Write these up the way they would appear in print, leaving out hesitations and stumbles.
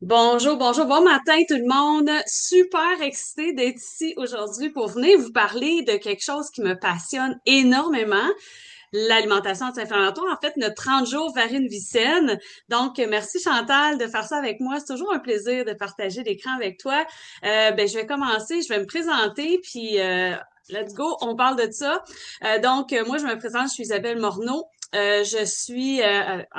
Bonjour, bonjour, bon matin tout le monde. Super excitée d'être ici aujourd'hui pour venir vous parler de quelque chose qui me passionne énormément, l'alimentation anti-inflammatoire. En fait, notre 30 jours vers une vie saine. Donc, merci Chantal de faire ça avec moi. C'est toujours un plaisir de partager l'écran avec toi. Je vais commencer, je vais me présenter, puis let's go, on parle de ça. Moi, je me présente, je suis Isabelle Morneau. En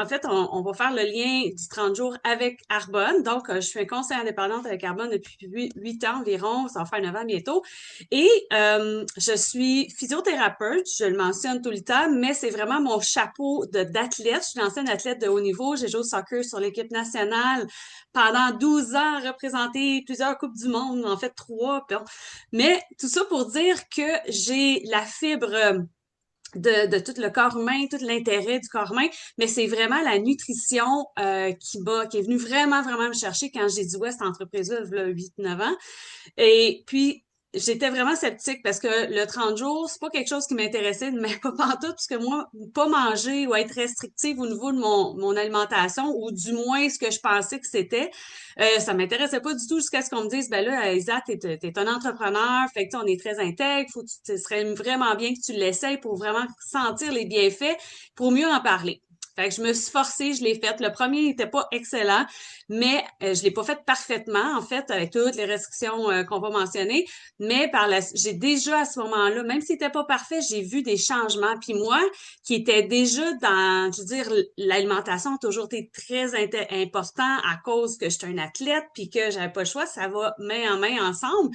fait, on va faire le lien du 30 jours avec Arbonne. Je suis conseillère indépendante avec Arbonne depuis 8 ans environ. Ça va faire 9 ans bientôt. Je suis physiothérapeute, je le mentionne tout le temps, mais c'est vraiment mon chapeau d'athlète. Je suis une ancienne athlète de haut niveau. J'ai joué au soccer sur l'équipe nationale pendant 12 ans, représenté plusieurs Coupes du Monde, en fait trois. Mais tout ça pour dire que j'ai la fibre de tout le corps humain, tout l'intérêt du corps humain, mais c'est vraiment la nutrition qui est venue vraiment me chercher quand j'ai dit ouais, cette entreprise-là, il y a 8-9 ans. Et puis, j'étais vraiment sceptique parce que le 30 jours, c'est pas quelque chose qui m'intéressait, mais pas pantoute, parce que moi, pas manger ou être restrictive au niveau de mon alimentation, ou du moins ce que je pensais que c'était, ça m'intéressait pas du tout jusqu'à ce qu'on me dise, ben là, Isa, t'es un entrepreneur, fait que tu sais, on est très intègre, ce serait vraiment bien que tu l'essayes pour vraiment sentir les bienfaits, pour mieux en parler. Fait que je me suis forcée, je l'ai faite. Le premier n'était pas excellent, mais je l'ai pas fait parfaitement, en fait, avec toutes les restrictions qu'on va mentionner. J'ai déjà à ce moment-là, même si c'était pas parfait, j'ai vu des changements. Puis moi, qui était déjà je veux dire, l'alimentation a toujours été très important à cause que j'étais un athlète, puis que j'avais pas le choix, ça va main en main ensemble.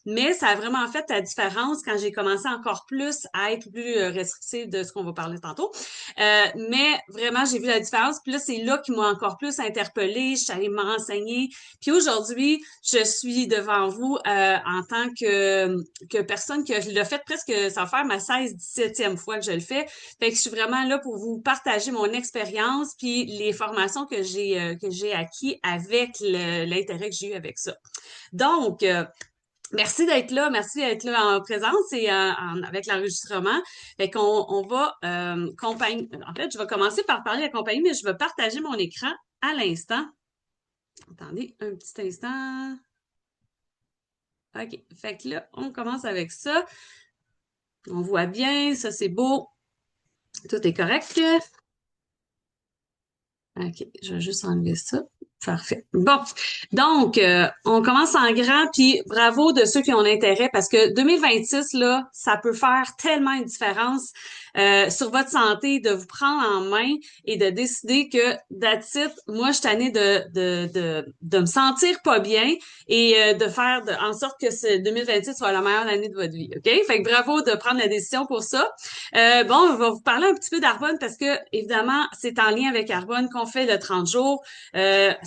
Mais ça a vraiment fait la différence quand j'ai commencé encore plus à être plus restrictive de ce qu'on va parler tantôt. Mais vraiment, j'ai vu la différence. Puis là, c'est là qui m'a encore plus interpellée. Je suis allée me renseigner. Puis aujourd'hui, je suis devant vous en tant que personne qui l'a fait presque, ça va faire ma 16e, 17e fois que je le fais. Fait que je suis vraiment là pour vous partager mon expérience puis les formations que j'ai acquis avec l'intérêt que j'ai eu avec ça. Donc, merci d'être là en présence et avec l'enregistrement. Fait qu'on on va compagnie. En fait, je vais commencer par parler de la compagnie, mais je vais partager mon écran à l'instant. Attendez un petit instant. OK. Fait que là, on commence avec ça. On voit bien, ça c'est beau. Tout est correct. OK, je vais juste enlever ça. Parfait. Bon, on commence en grand, puis bravo de ceux qui ont l'intérêt, parce que 2026, là, ça peut faire tellement une différence sur votre santé, de vous prendre en main et de décider que, that's it, moi, je suis tannée de me sentir pas bien et de faire en sorte que 2026 soit la meilleure année de votre vie, OK? Fait que bravo de prendre la décision pour ça. On va vous parler un petit peu d'Arbonne parce que, évidemment, c'est en lien avec Arbonne qu'on fait le 30 jours.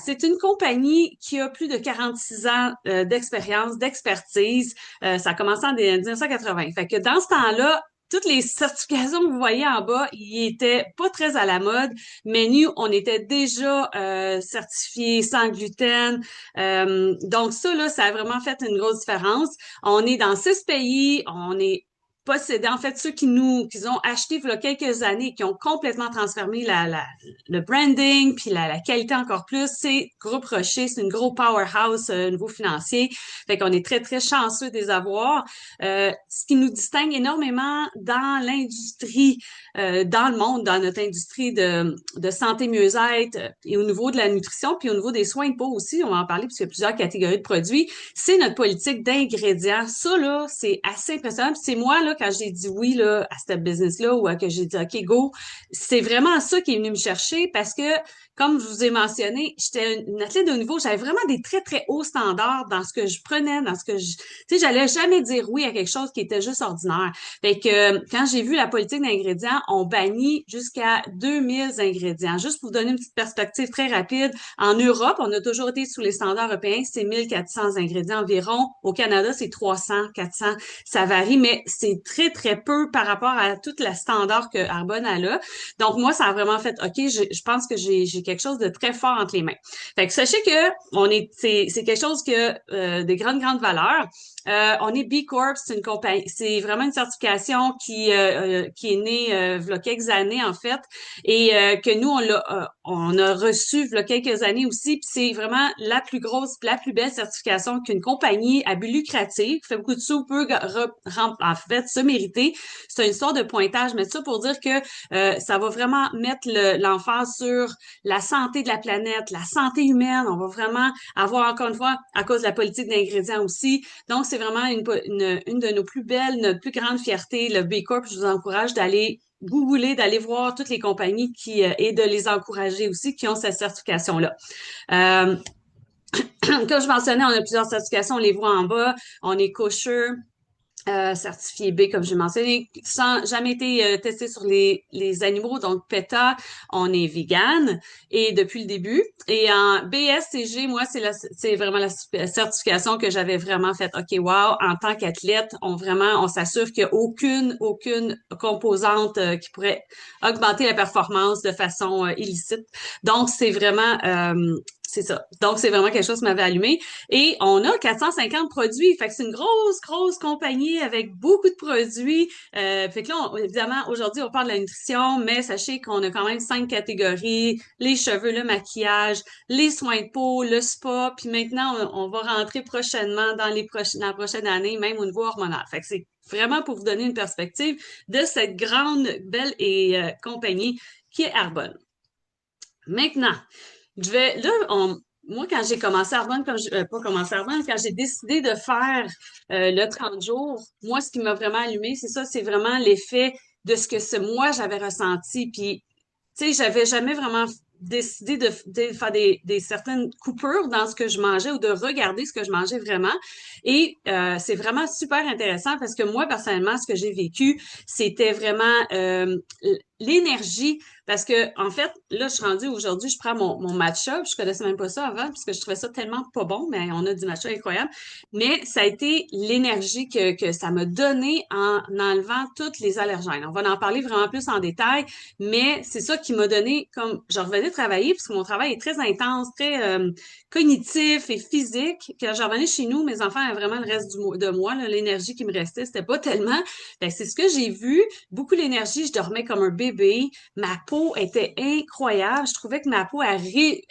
C'est une compagnie qui a plus de 46 ans d'expérience, d'expertise. Ça a commencé en 1980. Fait que dans ce temps-là, toutes les certifications que vous voyez en bas, ils étaient pas très à la mode, mais nous, on était déjà certifiés sans gluten. Donc ça, là, ça a vraiment fait une grosse différence. On est dans 6 pays, on est possédés, en fait, ceux qui ont acheté il y a quelques années, qui ont complètement transformé le branding, puis la qualité encore plus, c'est Groupe Rocher, c'est une gros powerhouse niveau financier. Fait qu'on est très chanceux de les avoir. Ce qui nous distingue énormément dans l'industrie, dans le monde, dans notre industrie de santé mieux-être et au niveau de la nutrition, puis au niveau des soins de peau aussi, on va en parler parce qu'il y a plusieurs catégories de produits, c'est notre politique d'ingrédients. Ça, là, c'est assez impressionnant. Puis c'est moi, là, quand j'ai dit oui là, à cette business-là ou que j'ai dit OK, go, c'est vraiment ça qui est venu me chercher parce que, comme je vous ai mentionné, j'étais une athlète de haut niveau. J'avais vraiment des très hauts standards dans ce que je prenais, dans ce que je... Tu sais, j'allais jamais dire oui à quelque chose qui était juste ordinaire. Fait que quand j'ai vu la politique d'ingrédients, on bannit jusqu'à 2000 ingrédients. Juste pour vous donner une petite perspective très rapide, en Europe, on a toujours été sous les standards européens, c'est 1400 ingrédients environ. Au Canada, c'est 300, 400. Ça varie, mais c'est très peu par rapport à toute la standard que Arbonne a là. Donc, moi, ça a vraiment fait, OK, je pense que j'ai quelque chose de très fort entre les mains. Fait que sachez que c'est quelque chose que des grandes valeurs. On est B Corp, c'est une compagnie, c'est vraiment une certification qui est née il y a quelques années en fait, et que nous on a reçu il y a quelques années aussi. Puis c'est vraiment la plus grosse, la plus belle certification qu'une compagnie à but lucratif, qui fait beaucoup de sous, peut en fait se mériter. C'est une histoire de pointage, mais ça pour dire que ça va vraiment mettre l'emphase sur la santé de la planète, la santé humaine. On va vraiment avoir, encore une fois, à cause de la politique d'ingrédients aussi. Donc, c'est vraiment une de nos plus belles, notre plus grande fierté, le B Corp. Je vous encourage d'aller googler, d'aller voir toutes les compagnies et de les encourager aussi qui ont cette certification-là. Euh, Comme je mentionnais, on a plusieurs certifications, on les voit en bas. On est kosher, certifié B, comme j'ai mentionné, sans jamais été testé sur les animaux. Donc, PETA, on est vegan et depuis le début. Et en BSCG, moi, c'est vraiment la certification que j'avais vraiment faite. OK, wow, en tant qu'athlète, on s'assure qu'il n'y a aucune composante qui pourrait augmenter la performance de façon illicite. Donc, c'est ça. Donc, c'est vraiment quelque chose qui m'avait allumé. Et on a 450 produits. Fait que c'est une grosse compagnie avec beaucoup de produits. Fait que là, évidemment, aujourd'hui, on parle de la nutrition, mais sachez qu'on a quand même 5 catégories: les cheveux, le maquillage, les soins de peau, le spa. Puis maintenant, on va rentrer prochainement dans la prochaine année, même au niveau hormonal. Fait que c'est vraiment pour vous donner une perspective de cette grande, belle compagnie qui est Arbonne. Maintenant, moi, quand j'ai commencé Arbonne, pas commencé Arbonne, quand j'ai décidé de faire le 30 jours, moi, ce qui m'a vraiment allumé, c'est ça, c'est vraiment l'effet de ce que moi, j'avais ressenti. Puis, tu sais, j'avais jamais vraiment décidé de faire des certaines coupures dans ce que je mangeais ou de regarder ce que je mangeais vraiment. Et c'est vraiment super intéressant parce que moi, personnellement, ce que j'ai vécu, c'était vraiment l'énergie. Parce que, en fait, là, je suis rendue aujourd'hui, je prends mon matcha. Je connaissais même pas ça avant, parce que je trouvais ça tellement pas bon, mais on a du matcha incroyable. Mais ça a été l'énergie que ça m'a donné en enlevant tous les allergènes. On va en parler vraiment plus en détail, mais c'est ça qui m'a donné, comme je revenais travailler, parce que mon travail est très intense, très cognitif et physique. Quand je revenais chez nous, mes enfants avaient vraiment le reste de moi, là, l'énergie qui me restait, c'était pas tellement. Ben, c'est ce que j'ai vu, beaucoup l'énergie, je dormais comme un bébé. Ma peau était incroyable. Je trouvais que ma peau, elle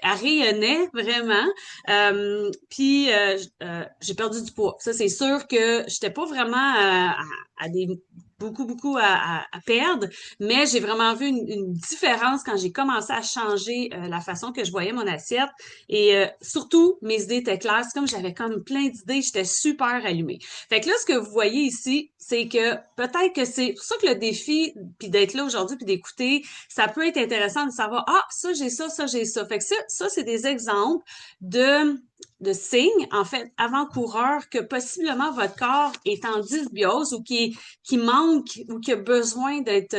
rayonnait vraiment. Puis, j'ai perdu du poids. Ça, c'est sûr que j'étais pas vraiment à des beaucoup à perdre, mais j'ai vraiment vu une différence quand j'ai commencé à changer la façon que je voyais mon assiette. Et surtout, mes idées étaient claires. C'est comme j'avais comme plein d'idées, j'étais super allumée. Fait que là, ce que vous voyez ici, c'est que peut-être que c'est pour ça que le défi, puis d'être là aujourd'hui, puis d'écouter, ça peut être intéressant de savoir, ah, ça, j'ai ça, ça, j'ai ça. Fait que ça, c'est des exemples de signes, en fait, avant-coureurs que possiblement votre corps est en dysbiose ou qui manque ou qui a besoin d'être,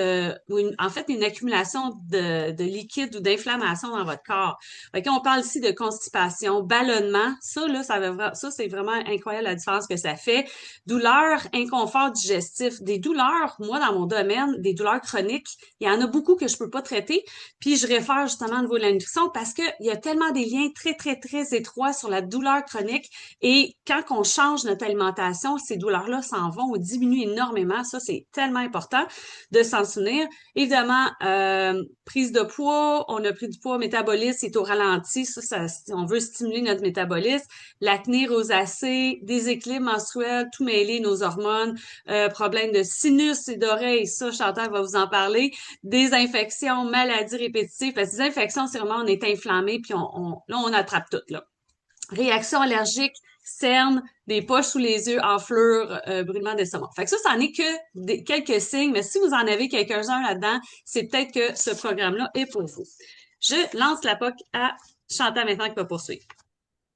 en fait, une accumulation de liquide ou d'inflammation dans votre corps. Fait qu'on parle ici de constipation, ballonnement. Ça, là, ça, c'est vraiment incroyable la différence que ça fait. Douleurs, inconfort digestif, des douleurs, moi, dans mon domaine, des douleurs chroniques, il y en a beaucoup que je peux pas traiter. Puis, je réfère justement au niveau de la nutrition parce qu'il y a tellement des liens très étroits sur la douleur chronique. Et quand on change notre alimentation, ces douleurs-là s'en vont ou diminuent énormément. Ça, c'est tellement important de s'en souvenir. Évidemment, prise de poids, on a pris du poids, métabolisme est au ralenti. On veut stimuler notre métabolisme. L'acné, rosacée, déséquilibre menstruel, tout mêlé, nos hormones, problèmes de sinus et d'oreilles. Ça, Chantal va vous en parler. Des infections, maladies répétitives. Parce que les infections, c'est vraiment, on est inflammé, puis là, on attrape tout, là. Réaction allergique, cernes, des poches sous les yeux, enflure, brûlement d'estomac. Fait que ça n'en est que quelques signes, mais si vous en avez quelques-uns là-dedans, c'est peut-être que ce programme-là est pour vous. Je lance la POC à Chantal maintenant qui va poursuivre.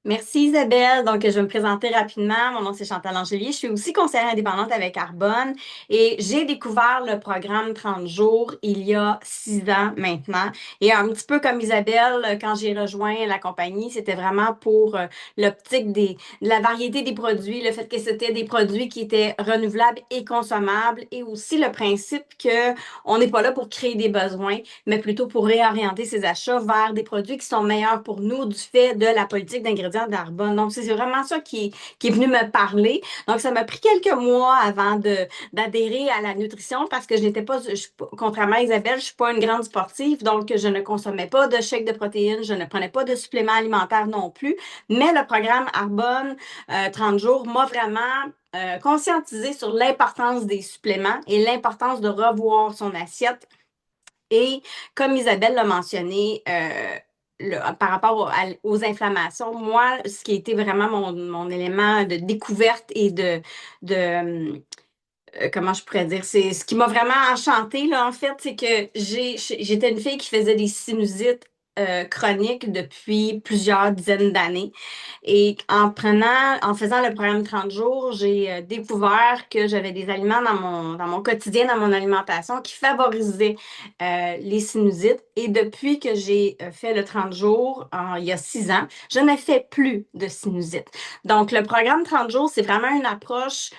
Merci Isabelle. Donc, je vais me présenter rapidement. Mon nom, c'est Chantal Angelier. Je suis aussi conseillère indépendante avec Arbonne et j'ai découvert le programme 30 jours il y a 6 ans maintenant. Et un petit peu comme Isabelle, quand j'ai rejoint la compagnie, c'était vraiment pour l'optique de la variété des produits, le fait que c'était des produits qui étaient renouvelables et consommables et aussi le principe que on n'est pas là pour créer des besoins, mais plutôt pour réorienter ses achats vers des produits qui sont meilleurs pour nous du fait de la politique d'ingrédients ingrédients d'Arbonne. Donc, c'est vraiment ça qui est venu me parler. Donc, ça m'a pris quelques mois avant d'adhérer à la nutrition parce que je n'étais pas, contrairement à Isabelle, je suis pas une grande sportive, donc je ne consommais pas de shake de protéines, je ne prenais pas de suppléments alimentaires non plus. Mais le programme Arbonne 30 jours m'a vraiment conscientisé sur l'importance des suppléments et l'importance de revoir son assiette. Et comme Isabelle l'a mentionné, par rapport aux inflammations, moi, ce qui a été vraiment mon élément de découverte et comment je pourrais dire, c'est ce qui m'a vraiment enchantée, là, en fait, c'est que j'étais une fille qui faisait des sinusites chroniques depuis plusieurs dizaines d'années. Et en faisant le programme 30 jours, j'ai découvert que j'avais des aliments dans mon quotidien, dans mon alimentation, qui favorisaient les sinusites. Et depuis que j'ai fait le 30 jours, il y a 6 ans, je ne fais plus de sinusite. Donc, le programme 30 jours, c'est vraiment une approche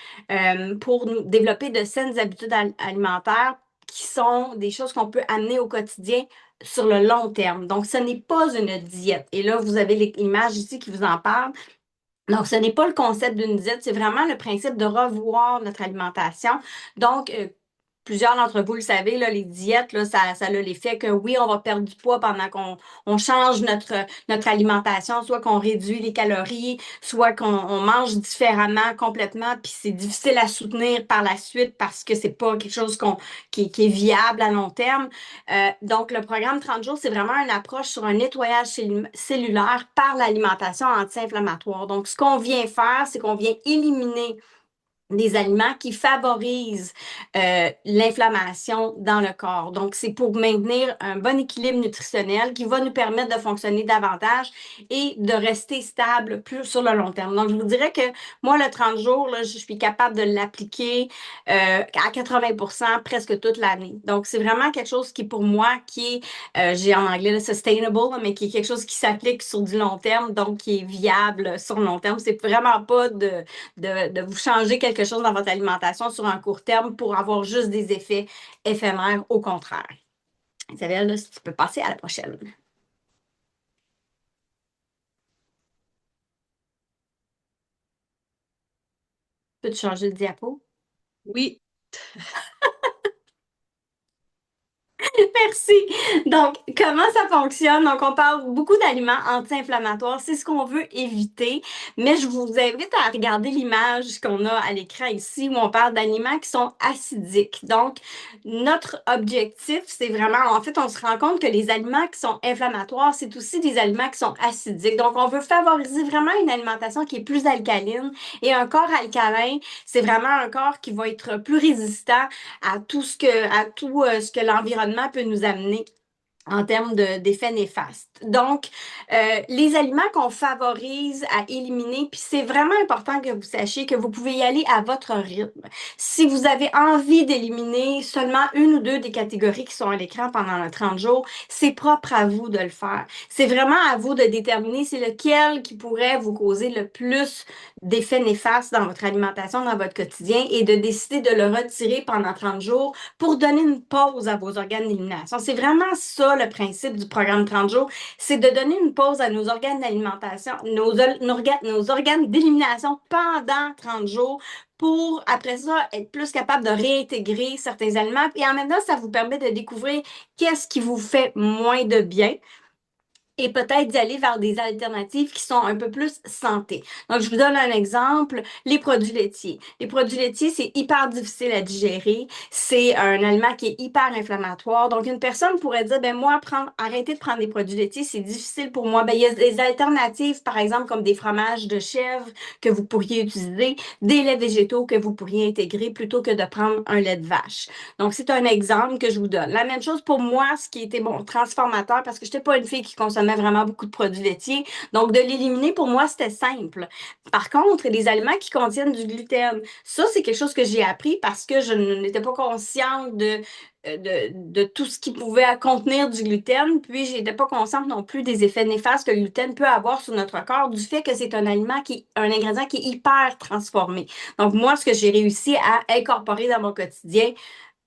pour nous développer de saines habitudes alimentaires qui sont des choses qu'on peut amener au quotidien sur le long terme. Donc, ce n'est pas une diète. Et là, vous avez l'image ici qui vous en parle. Donc, ce n'est pas le concept d'une diète, c'est vraiment le principe de revoir notre alimentation. Donc, plusieurs d'entre vous le savez, là, les diètes, là, ça a l'effet que oui, on va perdre du poids pendant qu'on change notre alimentation, soit qu'on réduit les calories, soit qu'on mange différemment complètement, puis c'est difficile à soutenir par la suite parce que c'est pas quelque chose qui est viable à long terme. Donc, le programme 30 jours, c'est vraiment une approche sur un nettoyage cellulaire par l'alimentation anti-inflammatoire. Donc, ce qu'on vient faire, c'est qu'on vient éliminer des aliments qui favorisent l'inflammation dans le corps. Donc, c'est pour maintenir un bon équilibre nutritionnel qui va nous permettre de fonctionner davantage et de rester stable plus sur le long terme. Donc, je vous dirais que moi, le 30 jours, là, je suis capable de l'appliquer à 80% presque toute l'année. Donc, c'est vraiment quelque chose qui, pour moi, qui est, j'ai en anglais le sustainable, mais qui est quelque chose qui s'applique sur du long terme, donc qui est viable sur le long terme. C'est vraiment pas de vous changer quelque chose dans votre alimentation sur un court terme pour avoir juste des effets éphémères, au contraire. Isabelle, là, si tu peux passer à la prochaine. Peux-tu changer de diapo? Oui. Merci. Donc, comment ça fonctionne? Donc, on parle beaucoup d'aliments anti-inflammatoires. C'est ce qu'on veut éviter. Mais je vous invite à regarder l'image qu'on a à l'écran ici où on parle d'aliments qui sont acidiques. Donc, notre objectif, c'est vraiment, en fait, on se rend compte que les aliments qui sont inflammatoires, c'est aussi des aliments qui sont acidiques. Donc, on veut favoriser vraiment une alimentation qui est plus alcaline. Et un corps alcalin, c'est vraiment un corps qui va être plus résistant à tout ce que l'environnement peut nous amener en termes d'effets néfastes. Donc, les aliments qu'on favorise à éliminer, puis c'est vraiment important que vous sachiez que vous pouvez y aller à votre rythme. Si vous avez envie d'éliminer seulement une ou deux des catégories qui sont à l'écran pendant le 30 jours, c'est propre à vous de le faire. C'est vraiment à vous de déterminer c'est lequel qui pourrait vous causer le plus d'effets néfastes dans votre alimentation, dans votre quotidien, et de décider de le retirer pendant 30 jours pour donner une pause à vos organes d'élimination. C'est vraiment ça le principe du programme 30 jours, c'est de donner une pause à nos organes d'alimentation, nos organes d'élimination pendant 30 jours pour, après ça, être plus capable de réintégrer certains aliments. Et en même temps, ça vous permet de découvrir qu'est-ce qui vous fait moins de bien et peut-être d'y aller vers des alternatives qui sont un peu plus santé. Donc, je vous donne un exemple, les produits laitiers. Les produits laitiers, c'est hyper difficile à digérer. C'est un aliment qui est hyper inflammatoire. Donc, une personne pourrait dire, ben moi, arrêter de prendre des produits laitiers, c'est difficile pour moi. Ben, il y a des alternatives, par exemple, comme des fromages de chèvre que vous pourriez utiliser, des laits végétaux que vous pourriez intégrer plutôt que de prendre un lait de vache. Donc, c'est un exemple que je vous donne. La même chose pour moi, ce qui était mon transformateur, parce que je n'étais pas une fille qui consommait vraiment beaucoup de produits laitiers. Donc, de l'éliminer, pour moi, c'était simple. Par contre, les aliments qui contiennent du gluten, ça, c'est quelque chose que j'ai appris parce que je n'étais pas consciente de tout ce qui pouvait contenir du gluten, puis je n'étais pas consciente non plus des effets néfastes que le gluten peut avoir sur notre corps, du fait que c'est un aliment un ingrédient qui est hyper transformé. Donc, moi, ce que j'ai réussi à incorporer dans mon quotidien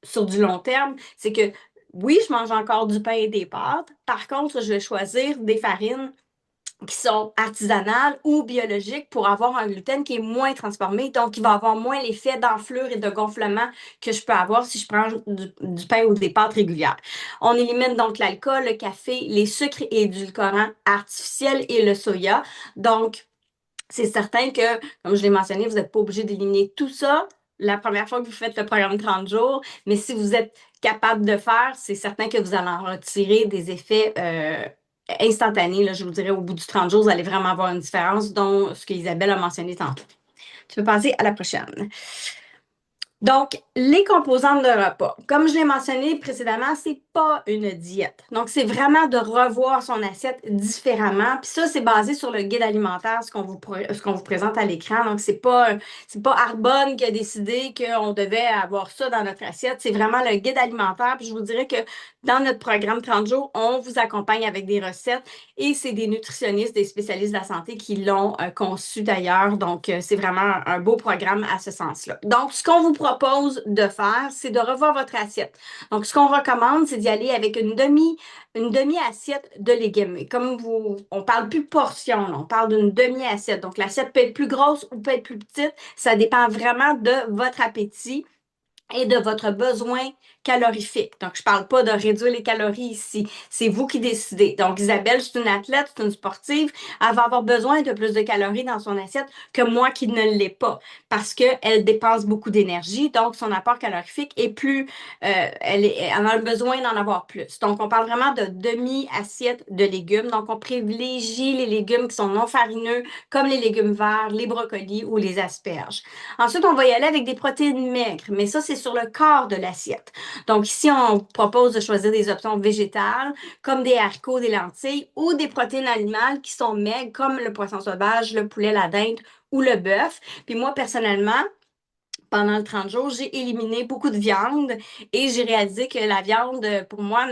sur du long terme, c'est que oui, je mange encore du pain et des pâtes. Par contre, je vais choisir des farines qui sont artisanales ou biologiques pour avoir un gluten qui est moins transformé, donc il va avoir moins l'effet d'enflure et de gonflement que je peux avoir si je prends du pain ou des pâtes régulières. On élimine donc l'alcool, le café, les sucres et édulcorants artificiels et le soya. Donc, c'est certain que, comme je l'ai mentionné, vous n'êtes pas obligé d'éliminer tout ça la première fois que vous faites le programme 30 jours, mais si vous êtes capable de faire, c'est certain que vous allez en retirer des effets instantanés. Là, je vous dirais, au bout du 30 jours, vous allez vraiment avoir une différence, dont ce qu'Isabelle a mentionné tantôt. Tu peux passer à la prochaine. Donc, les composantes de repas. Comme je l'ai mentionné précédemment, c'est pas une diète. Donc, c'est vraiment de revoir son assiette différemment. Puis ça, c'est basé sur le guide alimentaire, ce qu'on vous présente à l'écran. Donc, c'est pas Arbonne qui a décidé qu'on devait avoir ça dans notre assiette. C'est vraiment le guide alimentaire. Puis je vous dirais que dans notre programme 30 jours, on vous accompagne avec des recettes et c'est des nutritionnistes, des spécialistes de la santé qui l'ont conçu d'ailleurs. Donc, c'est vraiment un beau programme à ce sens-là. Donc, ce qu'on vous propose de faire, c'est de revoir votre assiette. Donc, ce qu'on recommande, c'est d'y aller avec une demi-assiette de légumes. Et comme on parle plus portion, là, on parle d'une demi-assiette. Donc, l'assiette peut être plus grosse ou peut être plus petite. Ça dépend vraiment de votre appétit et de votre besoin calorifique. Donc, je parle pas de réduire les calories ici. C'est vous qui décidez. Donc, Isabelle, c'est une athlète, c'est une sportive. Elle va avoir besoin de plus de calories dans son assiette que moi qui ne l'ai pas parce qu'elle dépense beaucoup d'énergie. Donc, son apport calorifique est plus, elle a besoin d'en avoir plus. Donc, on parle vraiment de demi-assiette de légumes. Donc, on privilégie les légumes qui sont non farineux comme les légumes verts, les brocolis ou les asperges. Ensuite, on va y aller avec des protéines maigres, mais ça, c'est sur le corps de l'assiette. Donc, ici, on propose de choisir des options végétales, comme des haricots, des lentilles, ou des protéines animales qui sont maigres, comme le poisson sauvage, le poulet, la dinde ou le bœuf. Puis moi, personnellement, pendant le 30 jours, j'ai éliminé beaucoup de viande et j'ai réalisé que la viande, pour moi,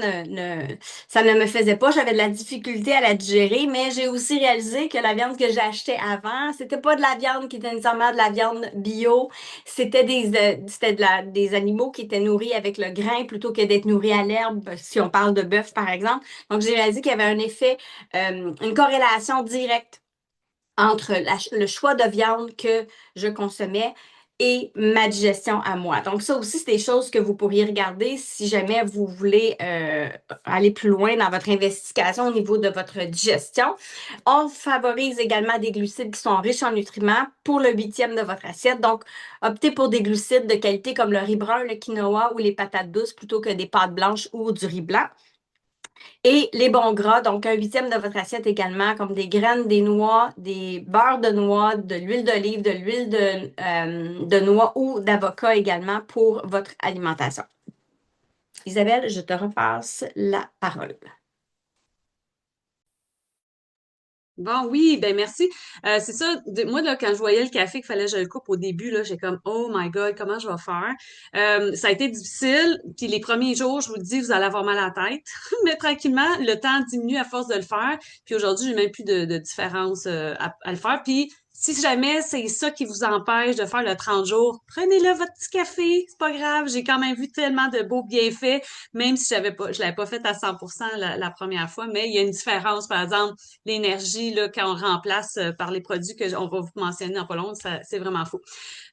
ça ne me faisait pas. J'avais de la difficulté à la digérer, mais j'ai aussi réalisé que la viande que j'achetais avant, c'était pas de la viande qui était nécessairement de la viande bio. C'était des animaux qui étaient nourris avec le grain plutôt que d'être nourris à l'herbe, si on parle de bœuf, par exemple. Donc, j'ai réalisé qu'il y avait un effet, une corrélation directe entre le choix de viande que je consommais et ma digestion à moi. Donc, ça aussi, c'est des choses que vous pourriez regarder si jamais vous voulez aller plus loin dans votre investigation au niveau de votre digestion. On favorise également des glucides qui sont riches en nutriments pour le huitième de votre assiette. Donc, optez pour des glucides de qualité comme le riz brun, le quinoa ou les patates douces plutôt que des pâtes blanches ou du riz blanc. Et les bons gras, donc un huitième de votre assiette également, comme des graines, des noix, des beurres de noix, de l'huile d'olive, de l'huile de noix ou d'avocat également pour votre alimentation. Isabelle, je te repasse la parole. Bon, oui, ben merci. C'est ça, moi, là, quand je voyais le café qu'il fallait que je le coupe au début, là, j'ai comme, oh my God, comment je vais faire? Ça a été difficile. Puis les premiers jours, je vous dis, vous allez avoir mal à la tête. Mais tranquillement, le temps diminue à force de le faire. Puis aujourd'hui, j'ai même plus de différence à le faire. Puis si jamais c'est ça qui vous empêche de faire le 30 jours, prenez-le votre petit café, c'est pas grave. J'ai quand même vu tellement de beaux bienfaits, même si je l'avais pas fait à 100% la première fois, mais il y a une différence, par exemple l'énergie là quand on remplace par les produits que on va vous mentionner dans pas long, ça c'est vraiment fou.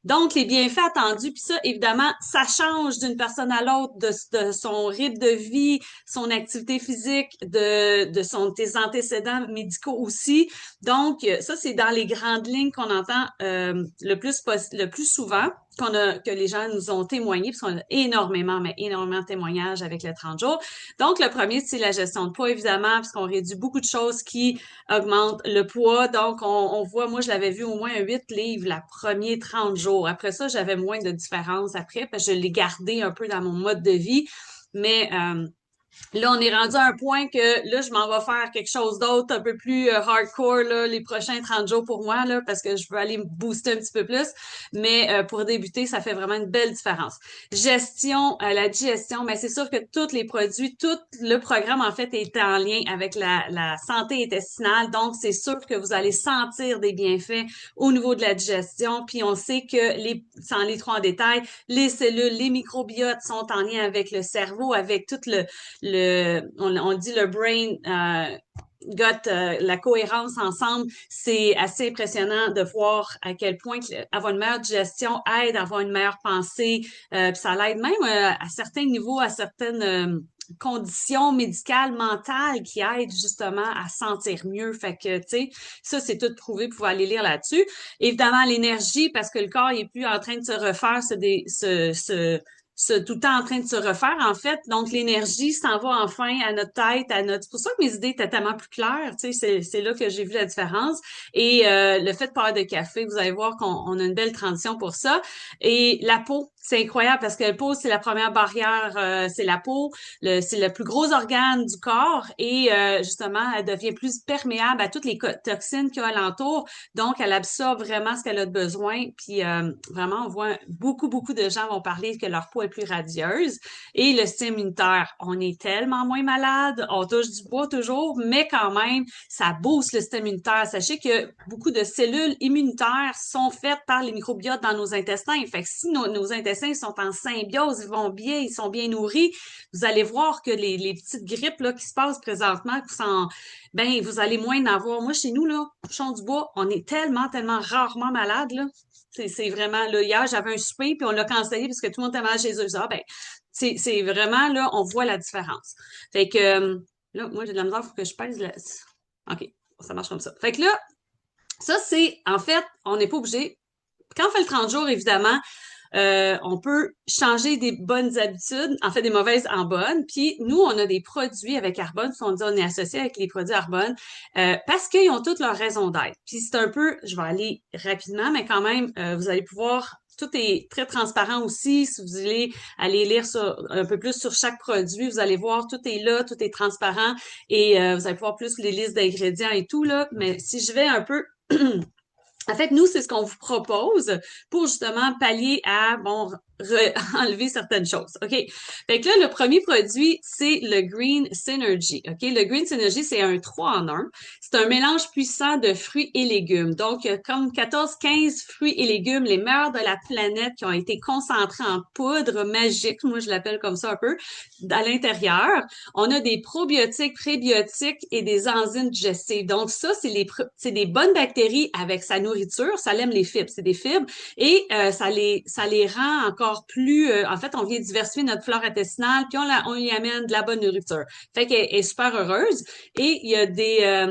Donc les bienfaits attendus, puis ça évidemment, ça change d'une personne à l'autre de son rythme de vie, son activité physique, de son tes antécédents médicaux aussi. Donc ça c'est dans les grandes lignes qu'on entend le plus souvent que les gens nous ont témoigné, parce qu'on a énormément, mais énormément de témoignages avec le 30 jours. Donc, le premier, c'est la gestion de poids, évidemment, parce qu'on réduit beaucoup de choses qui augmentent le poids. Donc, on voit, moi, je l'avais vu au moins 8 livres la première 30 jours. Après ça, j'avais moins de différence après, parce que je l'ai gardé un peu dans mon mode de vie. Mais là, on est rendu à un point que là, je m'en vais faire quelque chose d'autre, un peu plus hardcore là, les prochains 30 jours pour moi, là, parce que je veux aller me booster un petit peu plus. Mais pour débuter, ça fait vraiment une belle différence. Gestion, la digestion, mais c'est sûr que tous les produits, tout le programme, en fait, est en lien avec la santé intestinale. Donc, c'est sûr que vous allez sentir des bienfaits au niveau de la digestion. Puis, on sait que sans les trois en détail, les cellules, les microbiotes sont en lien avec le cerveau, avec tout on dit le brain la cohérence ensemble, c'est assez impressionnant de voir à quel point avoir une meilleure digestion aide à avoir une meilleure pensée. Puis ça l'aide même à certains niveaux, à certaines conditions médicales, mentales qui aident justement à sentir mieux. Fait que, tu sais, ça, c'est tout prouvé. Vous pouvez aller lire là-dessus. Évidemment, l'énergie, parce que le corps il est plus en train de se refaire, tout le temps en train de se refaire, en fait. Donc, l'énergie s'en va enfin à notre tête, à notre... C'est pour ça que mes idées étaient tellement plus claires, tu sais, c'est là que j'ai vu la différence. Et le fait de pas avoir de café, vous allez voir qu'on a une belle transition pour ça. Et la peau, c'est incroyable parce que la peau, c'est la première barrière, c'est la peau, c'est le plus gros organe du corps et justement, elle devient plus perméable à toutes les toxines qu'il y a alentour. Donc, elle absorbe vraiment ce qu'elle a de besoin. Puis vraiment, on voit beaucoup de gens vont parler que leur peau est plus radieuse. Et le système immunitaire, on est tellement moins malade, on touche du bois toujours, mais quand même, ça booste le système immunitaire. Sachez que beaucoup de cellules immunitaires sont faites par les microbiotes dans nos intestins. Fait que si nos intestins sont en symbiose, ils vont bien, ils sont bien nourris, vous allez voir que les petites grippes là, qui se passent présentement, ben, vous allez moins en avoir. Moi, chez nous, là, Bouchon du Bois, on est tellement rarement malade, là. C'est vraiment, là, hier, j'avais un souper, puis on l'a cancellé parce que tout le monde était malade chez eux. Ah, ben, c'est vraiment, là, on voit la différence. Fait que, là, moi, j'ai de la misère, il faut que je pèse là. OK, ça marche comme ça. Fait que là, ça, c'est, en fait, on n'est pas obligé. Quand on fait le 30 jours, évidemment, on peut changer des bonnes habitudes, en fait des mauvaises en bonnes. Puis nous, on a des produits avec Arbonne, on dit on est associé avec les produits Arbonne, parce qu'ils ont toutes leurs raisons d'être. Puis c'est un peu, je vais aller rapidement, mais quand même, vous allez pouvoir tout est très transparent aussi. Si vous allez aller lire un peu plus sur chaque produit, vous allez voir, tout est là, tout est transparent et vous allez pouvoir plus les listes d'ingrédients et tout, là. Mais si je vais un peu en fait, nous, c'est ce qu'on vous propose pour justement pallier à, bon, enlever certaines choses. OK? Fait que là, le premier produit, c'est le Green Synergy. OK? Le Green Synergy, c'est un 3 en un. C'est un mélange puissant de fruits et légumes. Donc, comme 14-15 fruits et légumes, les meilleurs de la planète qui ont été concentrés en poudre magique, moi je l'appelle comme ça un peu, à l'intérieur. On a des probiotiques, prébiotiques et des enzymes digestives. Donc, ça, c'est des bonnes bactéries avec sa nourriture. Ça aime les fibres. C'est des fibres. Et ça les rend encore plus... en fait, on vient diversifier notre flore intestinale, puis on y amène de la bonne nourriture. Fait qu'elle est super heureuse. Et il y a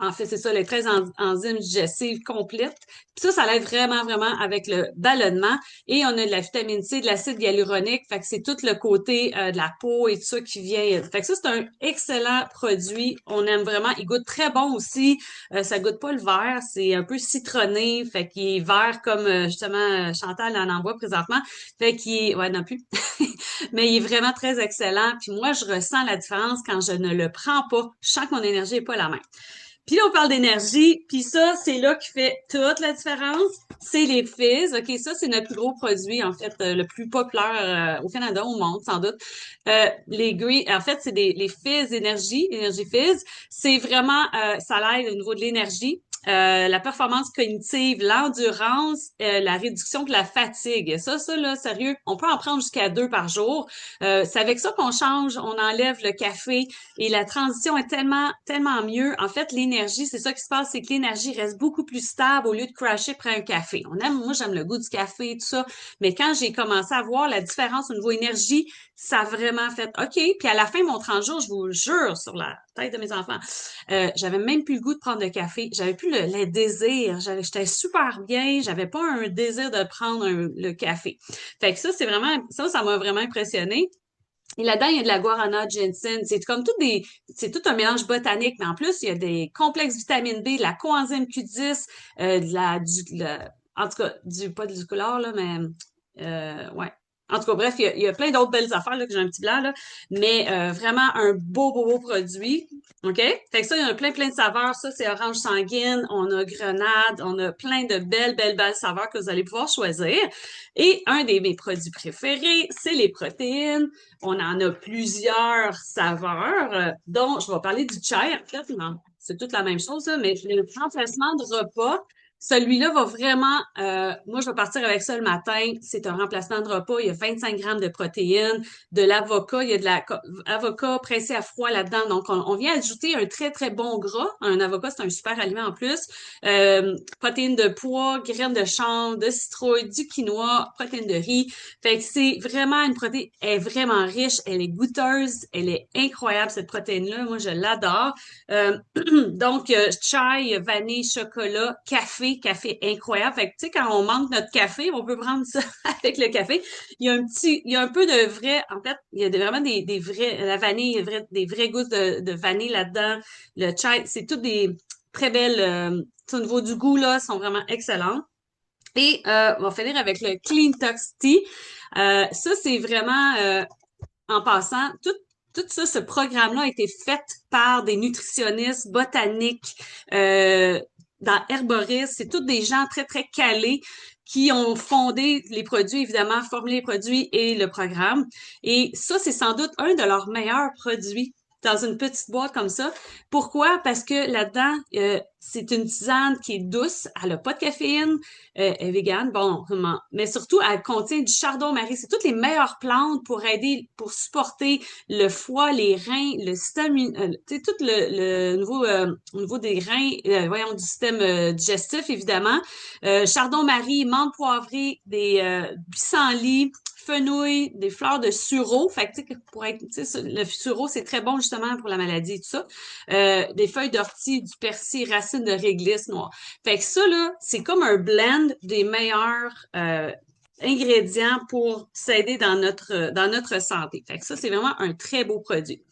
en fait, c'est ça, les 13 enzymes digestives complètes. Puis ça l'aide vraiment avec le ballonnement. Et on a de la vitamine C, de l'acide hyaluronique. Fait que c'est tout le côté de la peau et tout ça qui vient. Fait que ça, c'est un excellent produit. On aime vraiment. Il goûte très bon aussi. Ça goûte pas le vert. C'est un peu citronné. Fait qu'il est vert comme justement Chantal en envoie présentement. Fait qu'il est... Ouais, non plus. Mais il est vraiment très excellent. Puis moi, je ressens la différence quand je ne le prends pas. Je sens que mon énergie est pas la même. Puis là, on parle d'énergie, puis ça, c'est là qui fait toute la différence. C'est les fizz. OK, ça, c'est notre plus gros produit, en fait, le plus populaire au Canada, au monde, sans doute. Les green, en fait, c'est les fizz énergie fizz. C'est vraiment, ça l'aide au niveau de l'énergie. La performance cognitive, l'endurance, la réduction de la fatigue. Ça, là, sérieux, on peut en prendre jusqu'à 2 par jour. C'est avec ça qu'on change, on enlève le café et la transition est tellement mieux. En fait, l'énergie, c'est ça qui se passe, c'est que l'énergie reste beaucoup plus stable au lieu de crasher après un café. Moi, j'aime le goût du café et tout ça, mais quand j'ai commencé à voir la différence au niveau énergie, ça a vraiment fait OK. Puis à la fin de mon 30 jours, je vous jure, sur la tête de mes enfants, j'avais même plus le goût de prendre de café. J'avais plus le désir. J'étais super bien. J'avais pas un désir de prendre le café. Fait que ça, ça m'a vraiment impressionné. Et là-dedans, il y a de la guarana, ginseng. C'est tout un mélange botanique, mais en plus, il y a des complexes vitamine B, de la coenzyme Q10, en tout cas, pas du color, là, mais, ouais. En tout cas, bref, il y a plein d'autres belles affaires, là, que j'ai un petit blanc, là. Mais, vraiment un beau produit. OK? Fait que ça, il y a plein de saveurs. Ça, c'est orange sanguine. On a grenade. On a plein de belles saveurs que vous allez pouvoir choisir. Et un de mes produits préférés, c'est les protéines. On en a plusieurs saveurs, dont je vais parler du chai. En fait, non, c'est toute la même chose, là, mais le remplacement de repas Celui-là va vraiment, moi, je vais partir avec ça le matin. C'est un remplacement de repas. Il y a 25 grammes de protéines, de l'avocat. Il y a de l'avocat pressé à froid là-dedans. Donc, on vient ajouter un très, très bon gras. Un avocat, c'est un super aliment en plus. Protéines de pois, graines de chanvre, de citrouille, du quinoa, protéines de riz. Fait que c'est vraiment une protéine, elle est vraiment riche. Elle est goûteuse. Elle est incroyable, cette protéine-là. Moi, je l'adore. Donc, chai, vanille, chocolat, café incroyable. Fait que, tu sais, quand on manque notre café, on peut prendre ça avec le café. Il y a un peu de vrai, en fait, il y a vraiment des vrais, la vanille, des vrais goûts de vanille là-dedans. Le chai, c'est toutes des très belles, au niveau du goût, là, sont vraiment excellents. Et, on va finir avec le Clean Tox Tea. Ça, c'est vraiment, en passant, tout ça, ce programme-là a été fait par des nutritionnistes botaniques dans Herboris. C'est tous des gens très, très calés qui ont fondé les produits, évidemment, formulé les produits et le programme. Et ça, c'est sans doute un de leurs meilleurs produits dans une petite boîte comme ça. Pourquoi? Parce que là-dedans, c'est une tisane qui est douce, elle n'a pas de caféine, elle est végane, bon, vraiment. Mais surtout, elle contient du chardon-marie. C'est toutes les meilleures plantes pour aider, pour supporter le foie, les reins, le système, tu sais, tout le niveau, au niveau des reins, voyons, du système digestif, évidemment. Chardon-marie, menthe poivrée, des pissenlits, fenouil, des fleurs de sureau. Fait que, tu sais, pour être, tu sais, le sureau, c'est très bon justement pour la maladie et tout ça. Des feuilles d'ortie, du persil, racines de réglisse noire. Fait que ça, là, c'est comme un blend des meilleurs ingrédients pour s'aider dans notre santé. Fait que ça, c'est vraiment un très beau produit.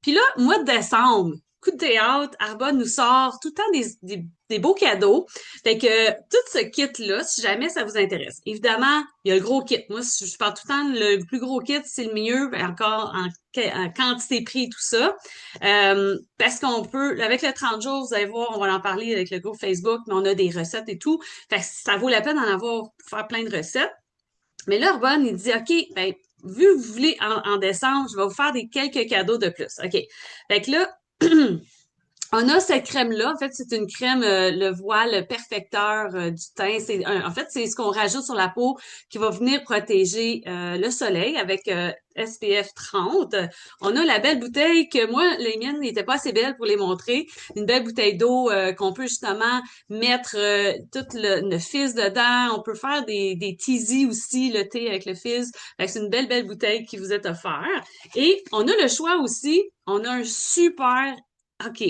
Puis là, mois de décembre, coup de théâtre, Arbonne nous sort tout le temps des beaux cadeaux. Fait que tout ce kit-là, si jamais ça vous intéresse. Évidemment, il y a le gros kit. Moi, je parle tout le temps, le plus gros kit, c'est le mieux, ben, encore en quantité, prix et tout ça. Parce qu'on peut, avec le 30 jours, vous allez voir, on va en parler avec le groupe Facebook, mais on a des recettes et tout. Fait que ça vaut la peine d'en avoir pour faire plein de recettes. Mais là, Urbane, il dit, OK, ben, vu que vous voulez en décembre, je vais vous faire quelques cadeaux de plus. OK. Fait que là, on a cette crème-là. En fait, c'est une crème, le voile perfecteur du teint. En fait, c'est ce qu'on rajoute sur la peau qui va venir protéger le soleil avec SPF 30. On a la belle bouteille que moi, les miennes n'étaient pas assez belles pour les montrer. Une belle bouteille d'eau qu'on peut justement mettre tout le fizz dedans. On peut faire des teasies aussi, le thé avec le fizz. Fait que c'est une belle, belle bouteille qui vous est offerte. Et on a le choix aussi. On a un super OK,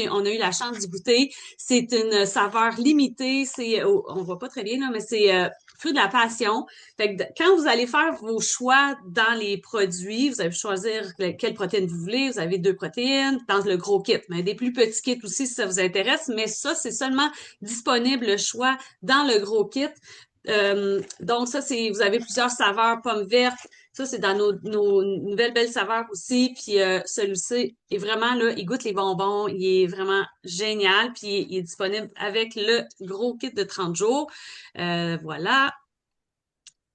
on a eu la chance d'y goûter. C'est une saveur limitée. On voit pas très bien là, mais c'est fruit de la passion. Fait que quand vous allez faire vos choix dans les produits, vous allez choisir quelle protéine vous voulez. Vous avez 2 protéines dans le gros kit, mais des plus petits kits aussi si ça vous intéresse. Mais ça, c'est seulement disponible le choix dans le gros kit. Donc ça, vous avez plusieurs saveurs, pommes vertes. Ça, c'est dans nos nouvelles belles saveurs aussi. Puis celui-ci est vraiment là, il goûte les bonbons. Il est vraiment génial. Puis il est disponible avec le gros kit de 30 jours. Voilà.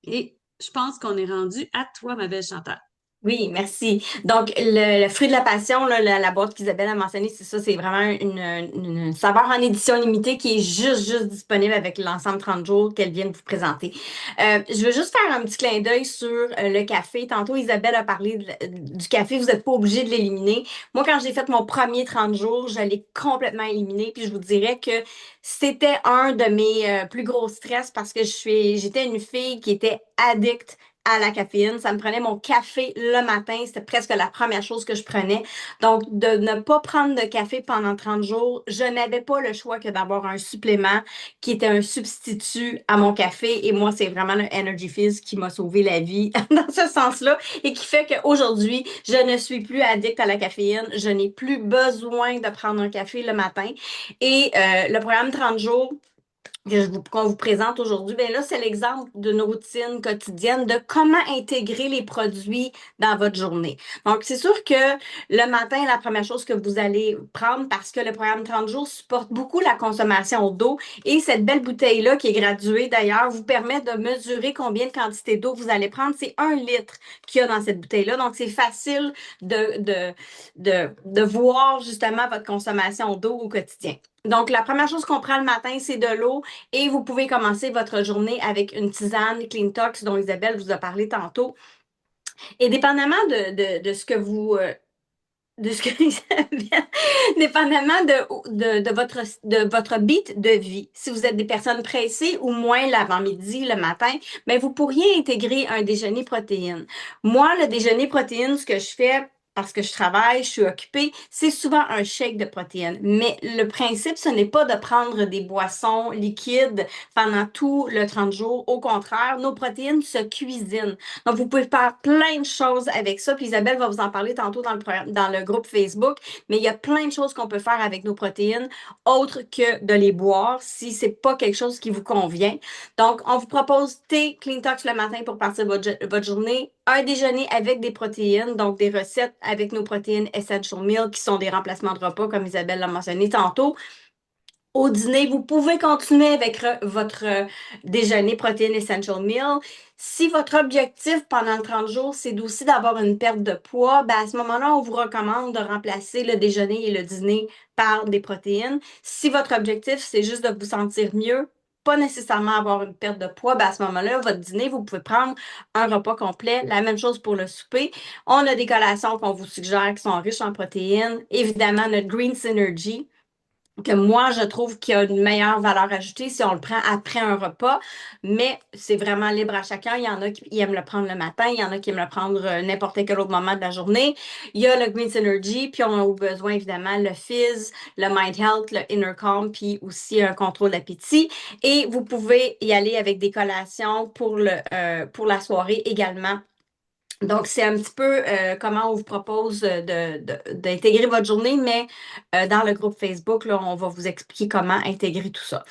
Et je pense qu'on est rendu à toi, ma belle Chantal. Oui, merci. Donc, le fruit de la passion, là, la boîte qu'Isabelle a mentionnée, c'est ça, c'est vraiment une saveur en édition limitée qui est juste disponible avec l'ensemble 30 jours qu'elle vient de vous présenter. Je veux juste faire un petit clin d'œil sur le café. Tantôt, Isabelle a parlé du café, vous n'êtes pas obligé de l'éliminer. Moi, quand j'ai fait mon premier 30 jours, je l'ai complètement éliminé, puis je vous dirais que c'était un de mes plus gros stress parce que j'étais une fille qui était addicte à la caféine. Ça me prenait mon café le matin. C'était presque la première chose que je prenais. Donc, de ne pas prendre de café pendant 30 jours, je n'avais pas le choix que d'avoir un supplément qui était un substitut à mon café. Et moi, c'est vraiment le Energy Fizz qui m'a sauvé la vie dans ce sens-là et qui fait qu'aujourd'hui, je ne suis plus addict à la caféine. Je n'ai plus besoin de prendre un café le matin. Et le programme 30 jours, qu'on vous présente aujourd'hui, bien là, c'est l'exemple d'une routine quotidienne de comment intégrer les produits dans votre journée. Donc, c'est sûr que le matin, la première chose que vous allez prendre, parce que le programme 30 jours supporte beaucoup la consommation d'eau et cette belle bouteille-là, qui est graduée d'ailleurs, vous permet de mesurer combien de quantité d'eau vous allez prendre. C'est 1 litre qu'il y a dans cette bouteille-là. Donc, c'est facile de voir justement votre consommation d'eau au quotidien. Donc, la première chose qu'on prend le matin, c'est de l'eau et vous pouvez commencer votre journée avec une tisane Clean dont Isabelle vous a parlé tantôt. Et dépendamment de ce que de ce que dépendamment de votre beat de vie, si vous êtes des personnes pressées ou moins l'avant-midi, le matin, ben vous pourriez intégrer un déjeuner protéines. Moi, le déjeuner protéines, ce que je fais parce que je travaille, je suis occupée, c'est souvent un shake de protéines. Mais le principe, ce n'est pas de prendre des boissons liquides pendant tout le 30 jours. Au contraire, nos protéines se cuisinent. Donc, vous pouvez faire plein de choses avec ça. Puis Isabelle va vous en parler tantôt dans le groupe Facebook. Mais il y a plein de choses qu'on peut faire avec nos protéines, autres que de les boire si c'est pas quelque chose qui vous convient. Donc, on vous propose thé Clean Tox le matin pour partir votre journée, un déjeuner avec des protéines, donc des recettes avec nos protéines Essential Meal qui sont des remplacements de repas, comme Isabelle l'a mentionné tantôt. Au dîner, vous pouvez continuer avec votre déjeuner protéines Essential Meal. Si votre objectif pendant le 30 jours, c'est aussi d'avoir une perte de poids, ben à ce moment-là, on vous recommande de remplacer le déjeuner et le dîner par des protéines. Si votre objectif, c'est juste de vous sentir mieux, pas nécessairement avoir une perte de poids, ben à ce moment-là, votre dîner, vous pouvez prendre un repas complet. La même chose pour le souper. On a des collations qu'on vous suggère qui sont riches en protéines. Évidemment, notre Green Synergy que moi, je trouve qu'il y a une meilleure valeur ajoutée si on le prend après un repas, mais c'est vraiment libre à chacun. Il y en a qui aiment le prendre le matin, il y en a qui aiment le prendre n'importe quel autre moment de la journée. Il y a le Green Synergy, puis on a au besoin évidemment le Fizz, le Mind Health, le Inner Calm, puis aussi un contrôle d'appétit. Et vous pouvez y aller avec des collations pour la soirée également. Donc, c'est un petit peu comment on vous propose d'intégrer votre journée, mais dans le groupe Facebook, là, on va vous expliquer comment intégrer tout ça.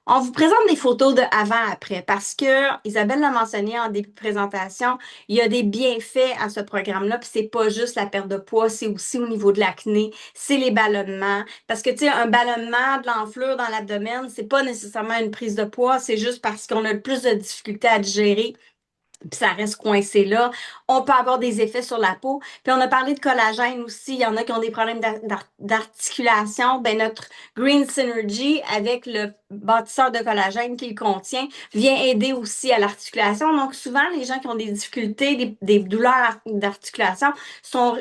On vous présente des photos de avant-après parce que Isabelle l'a mentionné en début de présentation, il y a des bienfaits à ce programme-là, puis c'est pas juste la perte de poids, c'est aussi au niveau de l'acné, c'est les ballonnements. Parce que, tu sais, un ballonnement, de l'enflure dans l'abdomen, c'est pas nécessairement une prise de poids, c'est juste parce qu'on a le plus de difficultés à digérer puis ça reste coincé là. On peut avoir des effets sur la peau. Puis on a parlé de collagène aussi. Il y en a qui ont des problèmes d'articulation. Ben notre Green Synergy avec le bâtisseur de collagène qu'il contient vient aider aussi à l'articulation. Donc souvent les gens qui ont des difficultés, des douleurs d'articulation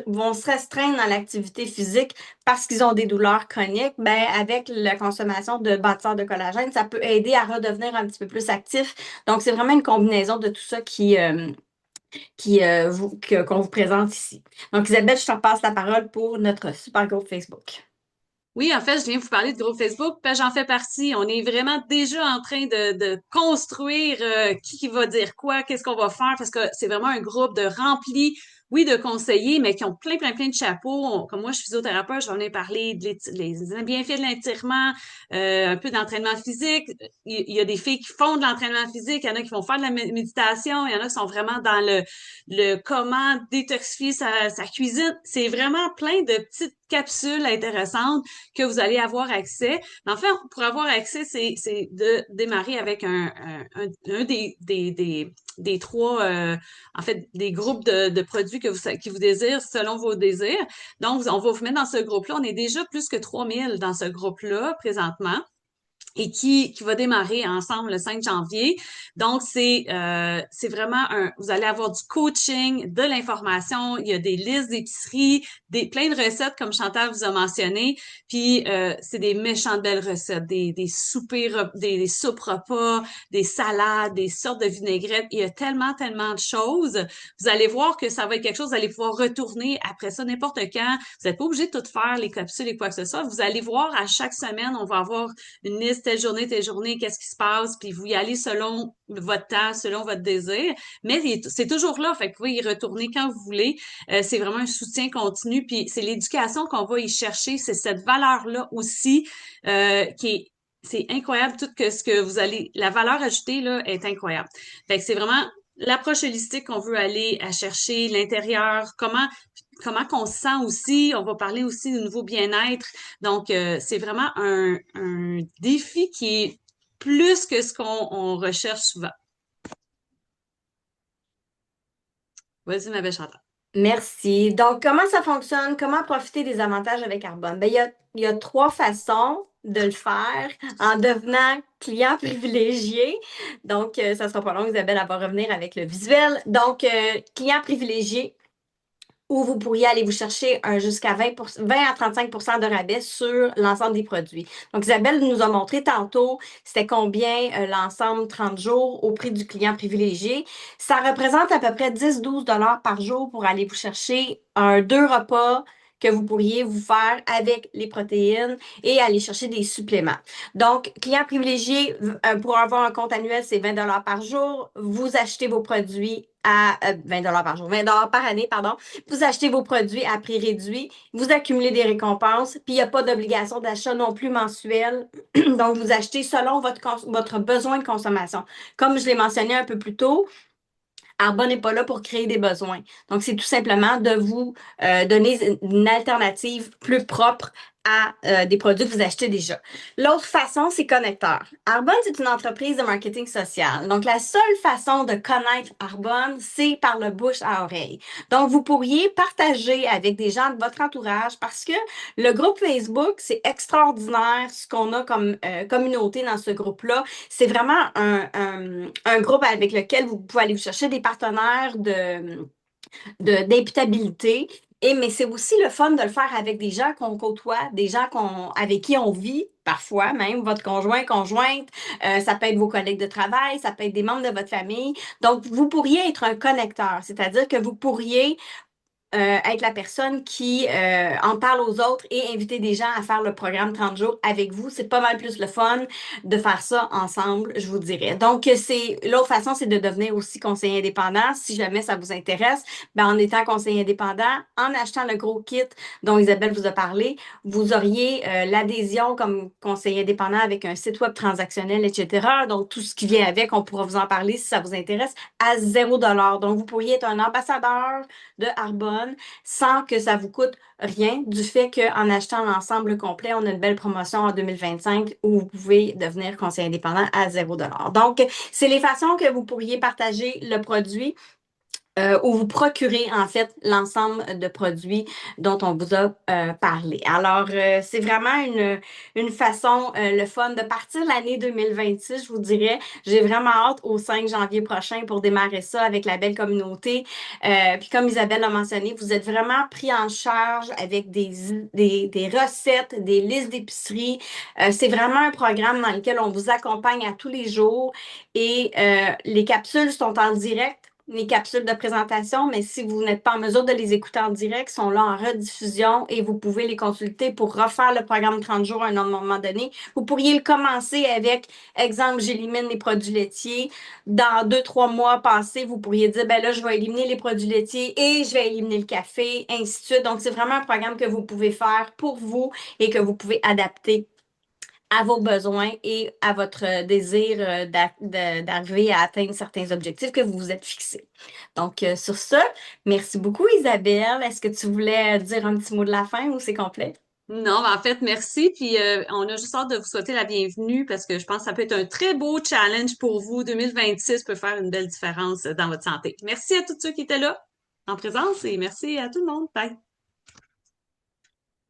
vont se restreindre dans l'activité physique parce qu'ils ont des douleurs chroniques. Ben avec la consommation de bâtisseur de collagène, ça peut aider à redevenir un petit peu plus actif. Donc, c'est vraiment une combinaison de tout ça qu'on vous présente ici. Donc, Isabelle, je te repasse la parole pour notre super groupe Facebook. Oui, en fait, je viens vous parler de groupe Facebook, parce que j'en fais partie. On est vraiment déjà en train de construire qui va dire quoi, qu'est-ce qu'on va faire, parce que c'est vraiment un groupe de remplis, oui, de conseillers, mais qui ont plein de chapeaux. Comme moi, je suis physiothérapeute, j'en ai parlé les bienfaits de l'étirement, un peu d'entraînement physique. Il y a des filles qui font de l'entraînement physique, il y en a qui vont faire de la méditation, il y en a qui sont vraiment dans le comment détoxifier sa cuisine. C'est vraiment plein de petites capsules intéressantes que vous allez avoir accès. Mais en fait, pour avoir accès, c'est de démarrer avec un des trois, en fait, des groupes de produits qui vous désirent selon vos désirs. Donc, on va vous mettre dans ce groupe-là. On est déjà plus que 3000 dans ce groupe-là présentement et qui va démarrer ensemble le 5 janvier. Donc, c'est vraiment vous allez avoir du coaching, de l'information, il y a des listes d'épicerie, plein de recettes comme Chantal vous a mentionné, puis c'est des méchantes belles recettes, des soupers, des soupes repas, des salades, des sortes de vinaigrettes, il y a tellement de choses. Vous allez voir que ça va être quelque chose, vous allez pouvoir retourner après ça n'importe quand. Vous n'êtes pas obligé de tout faire, les capsules et quoi que ce soit. Vous allez voir à chaque semaine, on va avoir une liste telle journée, qu'est-ce qui se passe, puis vous y allez selon votre temps, selon votre désir. Mais c'est toujours là, fait que vous pouvez y retourner quand vous voulez. C'est vraiment un soutien continu, puis c'est l'éducation qu'on va y chercher, c'est cette valeur-là aussi qui est c'est incroyable tout ce que vous allez la valeur ajoutée là est incroyable. Fait que c'est vraiment l'approche holistique qu'on veut aller à chercher l'intérieur, comment qu'on se sent aussi. On va parler aussi du nouveau bien-être. Donc, c'est vraiment un défi qui est plus que ce qu'on recherche souvent. Vas-y, ma belle Chantal. Merci. Donc, comment ça fonctionne? Comment profiter des avantages avec Carbone? Ben, il y a trois façons. de le faire en devenant client privilégié. Donc, ça sera pas long, Isabelle, elle va revenir avec le visuel. Donc, client privilégié, où vous pourriez aller vous chercher jusqu'à 20 à 35 de rabais sur l'ensemble des produits. Donc, Isabelle nous a montré tantôt c'était combien l'ensemble 30 jours au prix du client privilégié. Ça représente à peu près 10-12 $ par jour pour aller vous chercher deux repas que vous pourriez vous faire avec les protéines et aller chercher des suppléments. Donc, client privilégié, pour avoir un compte annuel, c'est 20 $ par jour. Vous achetez vos produits à 20 $ par jour, 20 $ par année, pardon. Vous achetez vos produits à prix réduit, vous accumulez des récompenses, puis il n'y a pas d'obligation d'achat non plus mensuel. Donc, vous achetez selon votre besoin de consommation. Comme je l'ai mentionné un peu plus tôt, Arbonne n'est pas là pour créer des besoins. Donc, c'est tout simplement de vous donner une alternative plus propre à des produits que vous achetez déjà. L'autre façon, c'est connecteur. Arbonne, c'est une entreprise de marketing social. Donc, la seule façon de connaître Arbonne, c'est par le bouche à oreille. Donc, vous pourriez partager avec des gens de votre entourage parce que le groupe Facebook, c'est extraordinaire ce qu'on a comme communauté dans ce groupe-là. C'est vraiment un groupe avec lequel vous pouvez aller vous chercher des partenaires d'imputabilité. Mais c'est aussi le fun de le faire avec des gens qu'on côtoie, des gens avec qui on vit, parfois même votre conjoint, conjointe, ça peut être vos collègues de travail, ça peut être des membres de votre famille. Donc, vous pourriez être un connecteur, c'est-à-dire que vous pourriez être la personne qui en parle aux autres et inviter des gens à faire le programme 30 jours avec vous. C'est pas mal plus le fun de faire ça ensemble, je vous dirais. Donc, l'autre façon, c'est de devenir aussi conseiller indépendant. Si jamais ça vous intéresse, ben, en étant conseiller indépendant, en achetant le gros kit dont Isabelle vous a parlé, vous auriez l'adhésion comme conseiller indépendant avec un site web transactionnel, etc. Donc, tout ce qui vient avec, on pourra vous en parler si ça vous intéresse, à 0 $. Donc, vous pourriez être un ambassadeur de Arbonne sans que ça vous coûte rien du fait qu'en achetant l'ensemble complet, on a une belle promotion en 2025 où vous pouvez devenir conseiller indépendant à 0 $. Donc, c'est les façons que vous pourriez partager le produit où vous procurez en fait l'ensemble de produits dont on vous a parlé. Alors, c'est vraiment une façon, le fun de partir l'année 2026, je vous dirais. J'ai vraiment hâte au 5 janvier prochain pour démarrer ça avec la belle communauté. Puis comme Isabelle a mentionné, vous êtes vraiment pris en charge avec des recettes, des listes d'épicerie. C'est vraiment un programme dans lequel on vous accompagne à tous les jours et les capsules sont en direct, les capsules de présentation, mais si vous n'êtes pas en mesure de les écouter en direct, sont là en rediffusion et vous pouvez les consulter pour refaire le programme 30 jours à un autre moment donné. Vous pourriez le commencer avec, exemple, j'élimine les produits laitiers. Dans 2-3 mois passés, vous pourriez dire, ben là, je vais éliminer les produits laitiers et je vais éliminer le café, ainsi de suite. Donc, c'est vraiment un programme que vous pouvez faire pour vous et que vous pouvez adapter à vos besoins et à votre désir d'arriver à atteindre certains objectifs que vous vous êtes fixés. Donc, sur ça, merci beaucoup, Isabelle. Est-ce que tu voulais dire un petit mot de la fin ou c'est complet? Non, en fait, merci. Puis on a juste hâte de vous souhaiter la bienvenue parce que je pense que ça peut être un très beau challenge pour vous. 2026 peut faire une belle différence dans votre santé. Merci à tous ceux qui étaient là en présence et merci à tout le monde. Bye.